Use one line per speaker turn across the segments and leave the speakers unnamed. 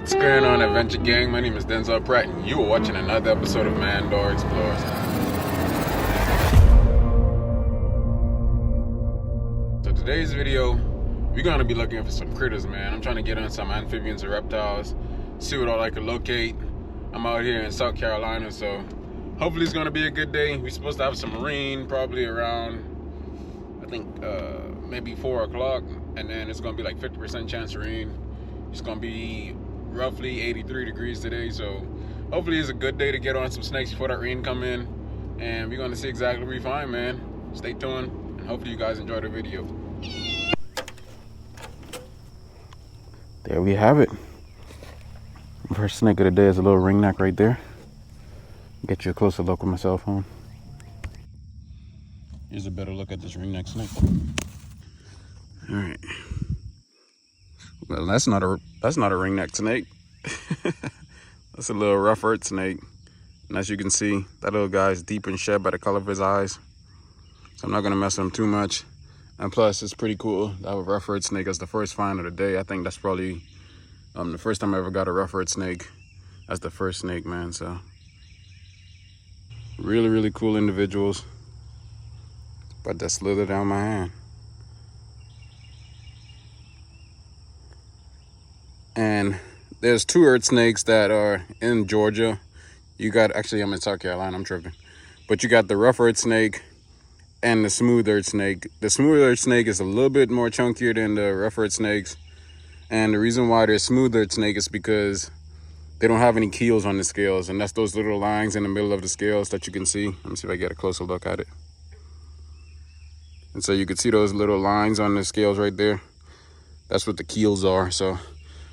What's going on, Adventure Gang? My name is Denzel Pratt, and you are watching another episode of Man-Dog Explores. So today's video, we're gonna be looking for some critters, man. I'm trying to get on some amphibians and reptiles, see what all I can locate. I'm out here in South Carolina, so hopefully it's gonna be a good day. We're supposed to have some rain, probably around, I think, maybe 4 o'clock, and then it's gonna be like 50% chance of rain. It's gonna be roughly 83 degrees today, so hopefully it's a good day to get on some snakes before that rain come in, and we're gonna see exactly what we find, man. Stay tuned, and hopefully you guys enjoy the video.
There we have it. First snake of the day is a little ringneck right there. Get you a closer look with my cell phone. Here's a better look at this ringneck snake. All right. Well, that's not a ringneck snake. That's a little rough earth snake. And as you can see, that little guy's deep in shed by the color of his eyes. So I'm not gonna mess with him too much. And plus, it's pretty cool to have a rough earth snake as the first find of the day. I think that's probably the first time I ever got a rough earth snake as the first snake, man. So really, really cool individuals. But that slithered down my hand. And there's two earth snakes that are in Georgia. You got, actually I'm in South Carolina, I'm tripping. But you got the rough earth snake and the smooth earth snake. The smooth earth snake is a little bit more chunkier than the rough earth snakes. And the reason why they're smooth earth snake is because they don't have any keels on the scales. And that's those little lines in the middle of the scales that you can see. Let me see if I get a closer look at it. And so you can see those little lines on the scales right there. That's what the keels are. So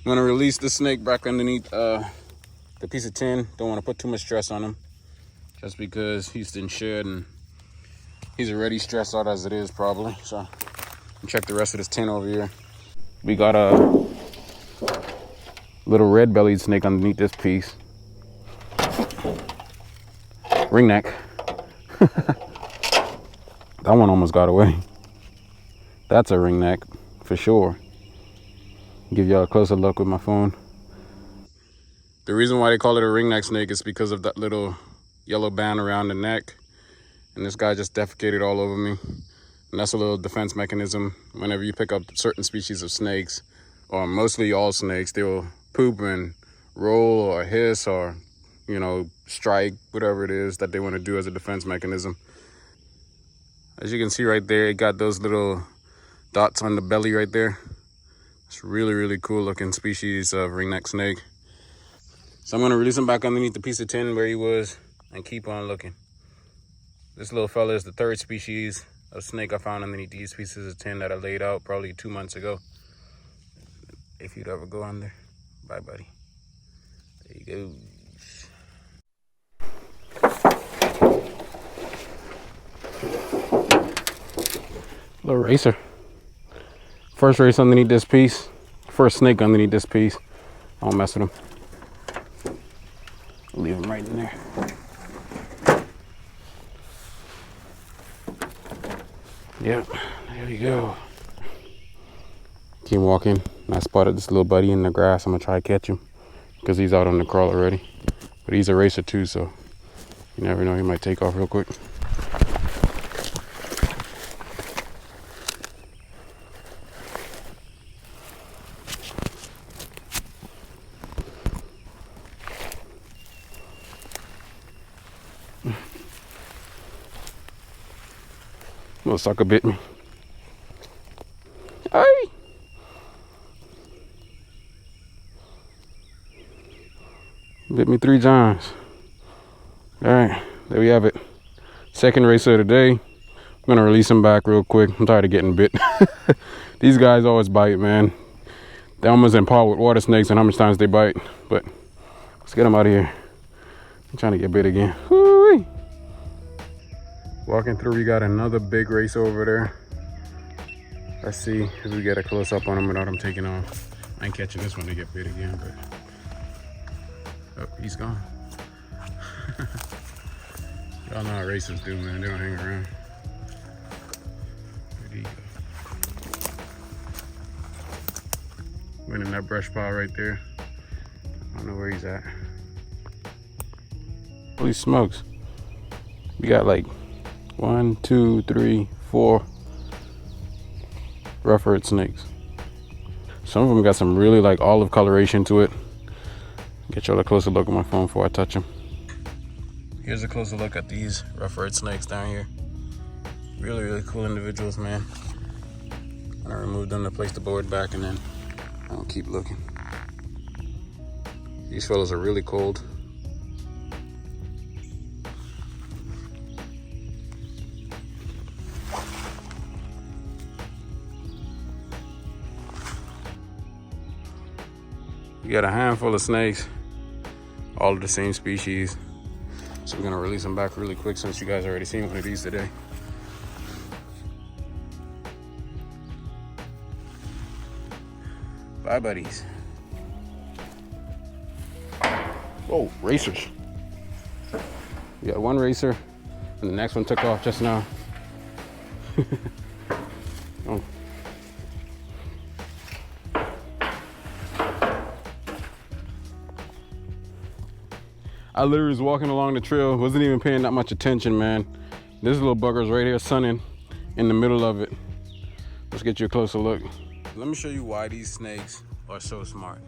I'm gonna release the snake back underneath the piece of tin. Don't want to put too much stress on him, just because he's in shed and he's already stressed out as it is probably. So check the rest of this tin over here. We got a little red-bellied snake underneath this piece. Ringneck. That one almost got away. That's a ringneck for sure. Give y'all a closer look with my phone. The reason why they call it a ringneck snake is because of that little yellow band around the neck. And this guy just defecated all over me. And that's a little defense mechanism. Whenever you pick up certain species of snakes, or mostly all snakes, they will poop and roll or hiss or, you know, strike, whatever it is that they want to do as a defense mechanism. As you can see right there, it got those little dots on the belly right there. It's really, really cool looking species of ringneck snake. So I'm gonna release him back underneath the piece of tin where he was and keep on looking. This little fella is the third species of snake I found underneath these pieces of tin that I laid out probably 2 months ago. If you'd ever go under. Bye, buddy. There you go. Little racer. First race underneath this piece. First snake underneath this piece. I won't mess with him. Leave him right in there. Yep, there you go. Keep walking. I spotted this little buddy in the grass. I'm gonna try to catch him because he's out on the crawl already. But he's a racer too, so you never know, he might take off real quick. Little sucker bit me. Hey! Bit me 3 times. Alright, there we have it. Second racer of the day. I'm gonna release him back real quick. I'm tired of getting bit. These guys always bite, man. They're almost in par with water snakes and how much times they bite. But let's get them out of here. I'm trying to get bit again. Woo-wee. Walking through, we got another big racer over there. Let's see if we get a close up on him without him taking off. I ain't catching this one to get bit again, but oh, he's gone. Y'all know how racers do, man. They don't hang around. There you go. Went in that brush pile right there. don't know where he's at. Holy smokes. We got like 1, 2, 3, 4 rough-eared snakes. Some of them got some really like olive coloration to it. Get y'all a closer look at my phone before I touch them. Here's a closer look at these rough-eared snakes down here. Really, really cool individuals, man. And I removed them to place the board back, and then I'll keep looking. These fellas are really cold. We got a handful of snakes, all of the same species. So we're gonna release them back really quick since you guys already seen one of these today. Bye, buddies. Oh, racers. We got one racer, and the next one took off just now. Oh. I literally was walking along the trail, wasn't even paying that much attention, man. This little bugger's right here sunning in the middle of it. Let's get you a closer look. Let me show you why these snakes are so smart.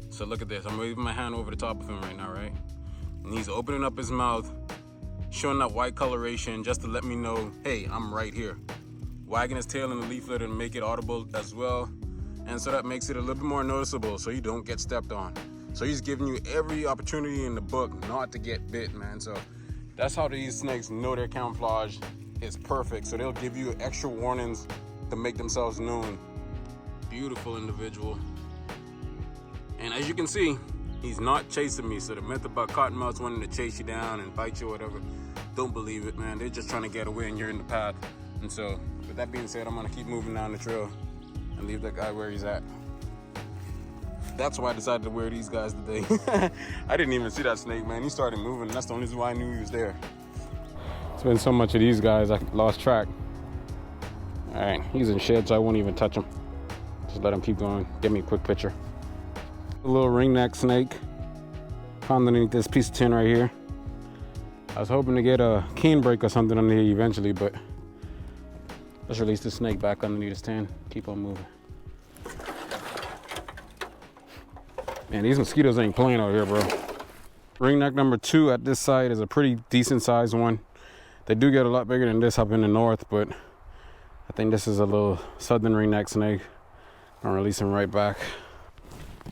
So look at this, I'm waving my hand over the top of him right now, right? And he's opening up his mouth, showing that white coloration just to let me know, hey, I'm right here. Wagging his tail in the leaflet and make it audible as well. And so that makes it a little bit more noticeable so you don't get stepped on. So he's giving you every opportunity in the book not to get bit, man. So that's how these snakes know their camouflage is perfect. So they'll give you extra warnings to make themselves known. Beautiful individual. And as you can see, he's not chasing me. So the myth about cottonmouths wanting to chase you down and bite you or whatever, don't believe it, man. They're just trying to get away and you're in the path. And so with that being said, I'm gonna keep moving down the trail and leave that guy where he's at. That's why I decided to wear these guys today. I didn't even see that snake, man. He started moving, and that's the only reason why I knew he was there. It's been so much of these guys, I lost track. All right, he's in shed, so I won't even touch him. Just let him keep going. Give me a quick picture. A little ringneck snake found underneath this piece of tin right here. I was hoping to get a cane break or something under here eventually, but let's release the snake back underneath this tin. Keep on moving. Man, these mosquitoes ain't playing out here, bro. Ringneck number 2 at this site is a pretty decent sized one. They do get a lot bigger than this up in the north, but I think this is a little southern ringneck snake. I'll release him right back.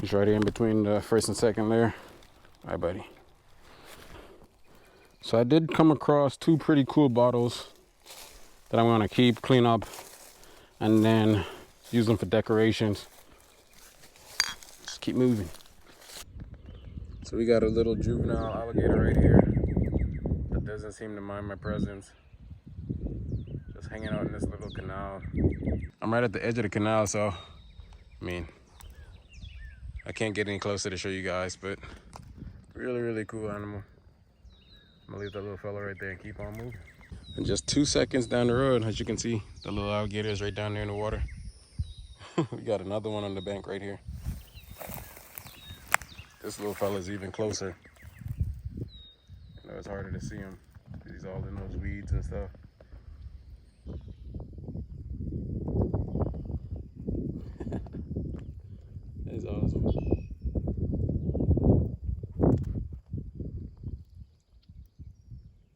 He's right here in between the first and second layer. All right, buddy. So I did come across 2 pretty cool bottles that I'm gonna keep, clean up, and then use them for decorations. Just keep moving. So we got a little juvenile alligator right here that doesn't seem to mind my presence. Just hanging out in this little canal. I'm right at the edge of the canal, so, I mean, I can't get any closer to show you guys, but really, really cool animal. I'm gonna leave that little fella right there and keep on moving. And just 2 seconds down the road, as you can see, the little alligator is right down there in the water. We got another one on the bank right here. This little fella's even closer. You know, it's harder to see him because he's all in those weeds and stuff. That's awesome.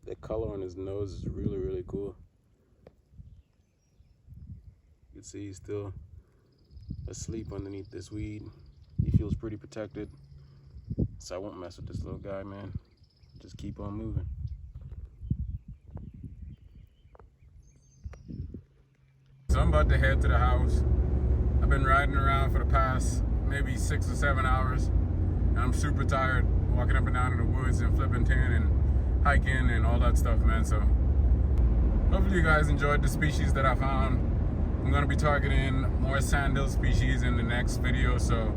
The color on his nose is really, really cool. You can see he's still asleep underneath this weed. He feels pretty protected. So I won't mess with this little guy, man. Just keep on moving. So I'm about to head to the house. I've been riding around for the past maybe 6 or 7 hours, and I'm super tired walking up and down in the woods and flipping tin and hiking and all that stuff, man. So hopefully you guys enjoyed the species that I found. I'm gonna be targeting more sandhill species in the next video, so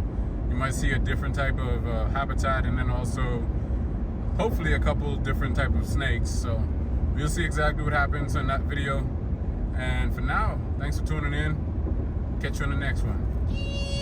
you might see a different type of habitat, and then also hopefully a couple different type of snakes. So we'll see exactly what happens in that video. And for now, thanks for tuning in. Catch you on the next one.